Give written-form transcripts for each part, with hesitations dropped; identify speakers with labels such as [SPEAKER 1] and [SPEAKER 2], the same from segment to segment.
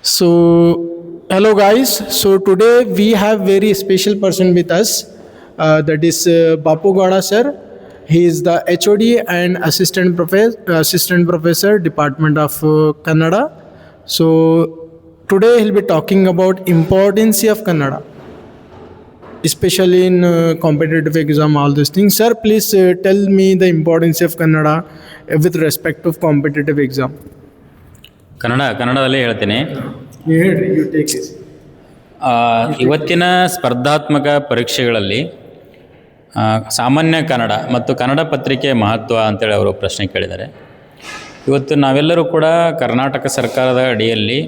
[SPEAKER 1] So, hello guys. So today we have very special person with us. That is Bapu Gada sir. He is the HOD and assistant professor, Department of Kannada. So today he'll be talking about importance of Kannada, especially in competitive exam. All these things. Sir, please tell me the importance of Kannada with respect to competitive exam.
[SPEAKER 2] ಕನ್ನಡದಲ್ಲೇ ಹೇಳ್ತೀನಿ.
[SPEAKER 1] You take it.
[SPEAKER 2] ಇವತ್ತಿನ ಸ್ಪರ್ಧಾತ್ಮಕ ಪರೀಕ್ಷೆಗಳಲ್ಲಿ ಸಾಮಾನ್ಯ ಕನ್ನಡ ಮತ್ತು ಕನ್ನಡ ಪತ್ರಿಕೆ ಮಹತ್ವ ಅಂತೇಳಿ ಅವರು ಪ್ರಶ್ನೆ ಕೇಳಿದ್ದಾರೆ. ಇವತ್ತು ನಾವೆಲ್ಲರೂ ಕೂಡ ಕರ್ನಾಟಕ ಸರ್ಕಾರದ ಅಡಿಯಲ್ಲಿ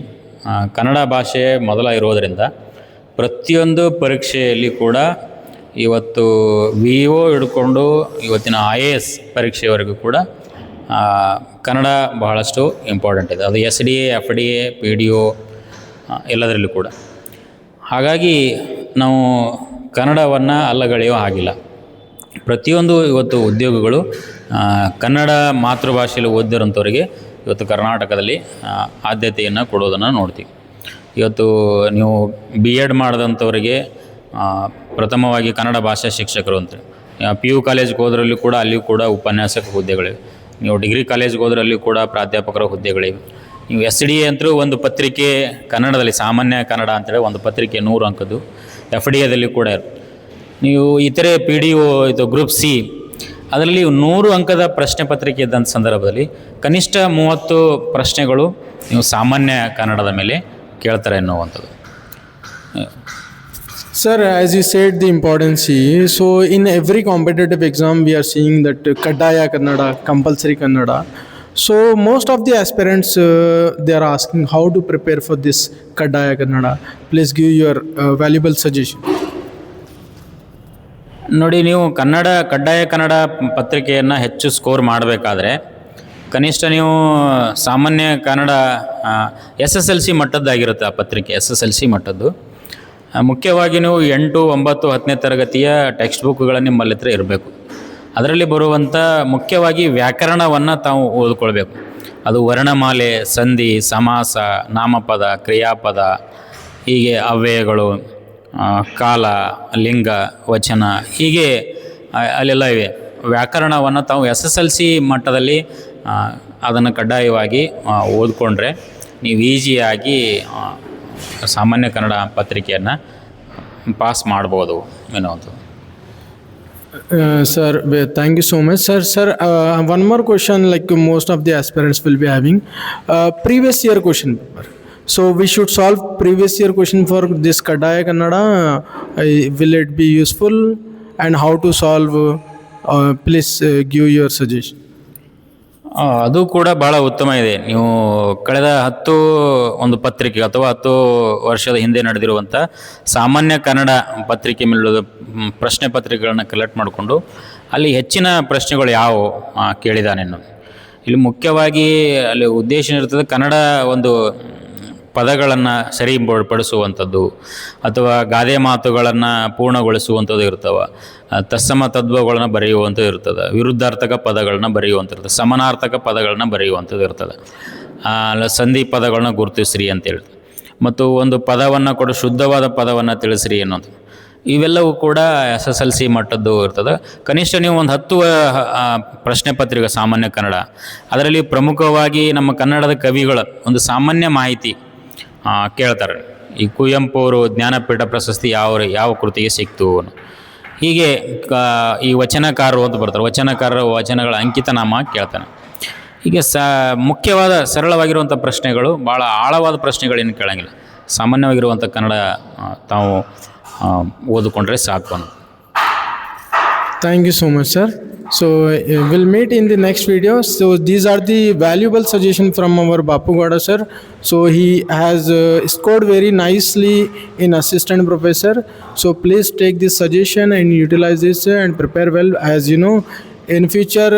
[SPEAKER 2] ಕನ್ನಡ ಭಾಷೆ ಮೊದಲ ಇರೋದರಿಂದ ಪ್ರತಿಯೊಂದು ಪರೀಕ್ಷೆಯಲ್ಲಿ ಕೂಡ ಇವತ್ತು VO ಹಿಡ್ಕೊಂಡು ಇವತ್ತಿನ IAS ಪರೀಕ್ಷೆಯವರೆಗೂ ಕೂಡ ಕನ್ನಡ ಬಹಳಷ್ಟು ಇಂಪಾರ್ಟೆಂಟ್ ಇದೆ. ಅದು SDA, FDA, PDO ಎಲ್ಲದರಲ್ಲೂ ಕೂಡ. ಹಾಗಾಗಿ ನಾವು ಕನ್ನಡವನ್ನು ಅಲ್ಲಗಳೆಯೋ ಹಾಗಿಲ್ಲ. ಪ್ರತಿಯೊಂದು ಇವತ್ತು ಉದ್ಯೋಗಗಳು ಕನ್ನಡ ಮಾತೃಭಾಷೆಯಲ್ಲಿ ಓದಿರೋಂಥವ್ರಿಗೆ ಇವತ್ತು ಕರ್ನಾಟಕದಲ್ಲಿ ಆದ್ಯತೆಯನ್ನು ಕೊಡೋದನ್ನು ನೋಡ್ತೀವಿ. ಇವತ್ತು ನೀವು B.Ed ಮಾಡಿದಂಥವರಿಗೆ ಪ್ರಥಮವಾಗಿ ಕನ್ನಡ ಭಾಷಾ ಶಿಕ್ಷಕರು ಅಂತೇಳಿ, PU ಕಾಲೇಜ್ಗೆ ಹೋದ್ರಲ್ಲೂ ಕೂಡ ಅಲ್ಲಿಯೂ ಕೂಡ ಉಪನ್ಯಾಸಕ ಹುದ್ದೆಗಳಿವೆ. ನೀವು ಡಿಗ್ರಿ ಕಾಲೇಜ್ಗೆ ಹೋದ್ರಲ್ಲಿ ಕೂಡ ಪ್ರಾಧ್ಯಾಪಕರ ಹುದ್ದೆಗಳಿವೆ. ನೀವು SDA ಅಂತೂ ಒಂದು ಪತ್ರಿಕೆ ಕನ್ನಡದಲ್ಲಿ ಸಾಮಾನ್ಯ ಕನ್ನಡ ಅಂತೇಳಿ ಒಂದು ಪತ್ರಿಕೆ 100 ಅಂಕದ್ದು, FDAದಲ್ಲಿ ಕೂಡ ನೀವು ಇತರೆ PDO ಇದು ಗ್ರೂಪ್ C ಅದರಲ್ಲಿ 100 ಅಂಕದ ಪ್ರಶ್ನೆ ಪತ್ರಿಕೆ ಇದ್ದಂಥ ಸಂದರ್ಭದಲ್ಲಿ ಕನಿಷ್ಠ 30 ಪ್ರಶ್ನೆಗಳು ನೀವು ಸಾಮಾನ್ಯ ಕನ್ನಡದ ಮೇಲೆ ಕೇಳ್ತಾರೆ ಎನ್ನುವಂಥದ್ದು.
[SPEAKER 1] Sir, as you said the importance, so in every competitive exam we are seeing that Kaddaya Kannada, compulsory Kannada. So most of the aspirants they are asking how to prepare for this Kaddaya Kannada. Please give your valuable suggestion.
[SPEAKER 2] ನೋಡಿ, ನೀವು ಕಡ್ಡಾಯ ಕನ್ನಡ ಪತ್ರಿಕೆಯನ್ನು ಹೆಚ್ಚು score ಮಾಡಬೇಕಾದ್ರೆ ಕನಿಷ್ಠ ನೀವು ಸಾಮಾನ್ಯ Kannada SSLC ಮಟ್ಟದ್ದಾಗಿರುತ್ತೆ. ಆ ಪತ್ರಿಕೆ SSLC ಮಟ್ಟದ್ದು. ಮುಖ್ಯವಾಗಿ ನೀವು 8, 9, 10ನೇ ತರಗತಿಯ ಟೆಕ್ಸ್ಟ್ ಬುಕ್ಗಳು ನಿಮ್ಮಲ್ಲಿ ಹತ್ರ ಇರಬೇಕು. ಅದರಲ್ಲಿ ಬರುವಂಥ ಮುಖ್ಯವಾಗಿ ವ್ಯಾಕರಣವನ್ನು ತಾವು ಓದ್ಕೊಳ್ಬೇಕು. ಅದು ವರ್ಣಮಾಲೆ, ಸಂಧಿ, ಸಮಾಸ, ನಾಮಪದ, ಕ್ರಿಯಾಪದ, ಹೀಗೆ ಅವ್ಯಯಗಳು, ಕಾಲ, ಲಿಂಗ, ವಚನ, ಹೀಗೆ ಅಲ್ಲೆಲ್ಲ ಇವೆ. ವ್ಯಾಕರಣವನ್ನು ತಾವು SSLC ಮಟ್ಟದಲ್ಲಿ ಅದನ್ನು ಕಡ್ಡಾಯವಾಗಿ ಓದ್ಕೊಂಡ್ರೆ ನೀವು ಈಸಿಯಾಗಿ ಸಾಮಾನ್ಯ ಕನ್ನಡ ಪತ್ರಿಕೆಯನ್ನು ಪಾಸ್ ಮಾಡ್ಬೋದು ಎನ್ನುವಂಥದ್ದು.
[SPEAKER 1] Sir, thank you so much. Sir, one more question, like most of the aspirants will be having previous year question paper. So we should solve previous year question for this Kaddaya Kannada. Will it be useful, and how to solve? Please give your suggestion.
[SPEAKER 2] ಅದು ಕೂಡ ಭಾಳ ಉತ್ತಮ ಇದೆ. ನೀವು ಕಳೆದ 10 ಒಂದು ಪತ್ರಿಕೆ ಅಥವಾ 10 ವರ್ಷದ ಹಿಂದೆ ನಡೆದಿರುವಂಥ ಸಾಮಾನ್ಯ ಕನ್ನಡ ಪತ್ರಿಕೆ ಮೇಲೆ ಪ್ರಶ್ನೆ ಪತ್ರಿಕೆಗಳನ್ನು ಕಲೆಕ್ಟ್ ಮಾಡಿಕೊಂಡು ಅಲ್ಲಿ ಹೆಚ್ಚಿನ ಪ್ರಶ್ನೆಗಳು ಯಾವುವು ಕೇಳಿದಾನೆನ್ನು. ಇಲ್ಲಿ ಮುಖ್ಯವಾಗಿ ಅಲ್ಲಿ ಉದ್ದೇಶ ಇರ್ತದೆ ಕನ್ನಡ ಒಂದು ಪದಗಳನ್ನು ಸರಿಪಡಿಸುವಂಥದ್ದು ಅಥವಾ ಗಾದೆ ಮಾತುಗಳನ್ನು ಪೂರ್ಣಗೊಳಿಸುವಂಥದ್ದು ಇರ್ತವೆ. ತತ್ಸಮ ತದ್ಭವಗಳನ್ನು ಬರೆಯುವಂಥದ್ದು ಇರ್ತದೆ. ವಿರುದ್ಧಾರ್ಥಕ ಪದಗಳನ್ನ ಬರೆಯುವಂಥದ್ದು, ಸಮಾನಾರ್ಥಕ ಪದಗಳನ್ನ ಬರೆಯುವಂಥದ್ದು ಇರ್ತದೆ. ಸಂಧಿ ಪದಗಳನ್ನ ಗುರುತಿಸ್ರಿ ಅಂತೇಳಿ, ಮತ್ತು ಒಂದು ಪದವನ್ನು ಕೊಡು, ಶುದ್ಧವಾದ ಪದವನ್ನು ತಿಳಿಸ್ರಿ ಅನ್ನೋದು. ಇವೆಲ್ಲವೂ ಕೂಡ SSLC ಮಟ್ಟದ್ದು ಇರ್ತದೆ. ಕನಿಷ್ಠ ನೀವು ಒಂದು 10 ಪ್ರಶ್ನೆ ಪತ್ರಿಕೆ ಸಾಮಾನ್ಯ ಕನ್ನಡ, ಅದರಲ್ಲಿ ಪ್ರಮುಖವಾಗಿ ನಮ್ಮ ಕನ್ನಡದ ಕವಿಗಳ ಒಂದು ಸಾಮಾನ್ಯ ಮಾಹಿತಿ ಕೇಳ್ತಾರೆ. ಈ ಕುವೆಂಪು ಅವರು ಜ್ಞಾನಪೀಠ ಪ್ರಶಸ್ತಿ ಯಾವ ಕೃತಿಗೆ ಸಿಕ್ತು, ಹೀಗೆ ಈ ವಚನಕಾರರು ಅಂತ ಬರ್ತಾರೆ, ವಚನಕಾರರ ವಚನಗಳ ಅಂಕಿತನಾಮ ಕೇಳ್ತಾನೆ. ಹೀಗೆ ಮುಖ್ಯವಾದ ಸರಳವಾಗಿರುವಂಥ ಪ್ರಶ್ನೆಗಳು, ಭಾಳ ಆಳವಾದ ಪ್ರಶ್ನೆಗಳೇನು ಕೇಳೋಂಗಿಲ್ಲ. ಸಾಮಾನ್ಯವಾಗಿರುವಂಥ ಕನ್ನಡ ತಾವು ಓದಿಕೊಂಡ್ರೆ ಸಾಕು.
[SPEAKER 1] Thank you so much, sir. So we'll meet in the next video. So these are the valuable suggestions from our Bapu Gada sir. So he has scored very nicely in assistant professor. So please take this suggestion and utilize this and prepare well. As you know, in future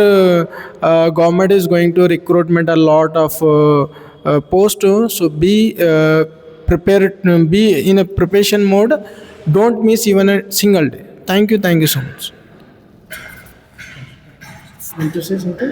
[SPEAKER 1] government is going to recruitment a lot of post. So be prepared, be in a preparation mode. Don't miss even a single day. Thank you so much. Want to say something?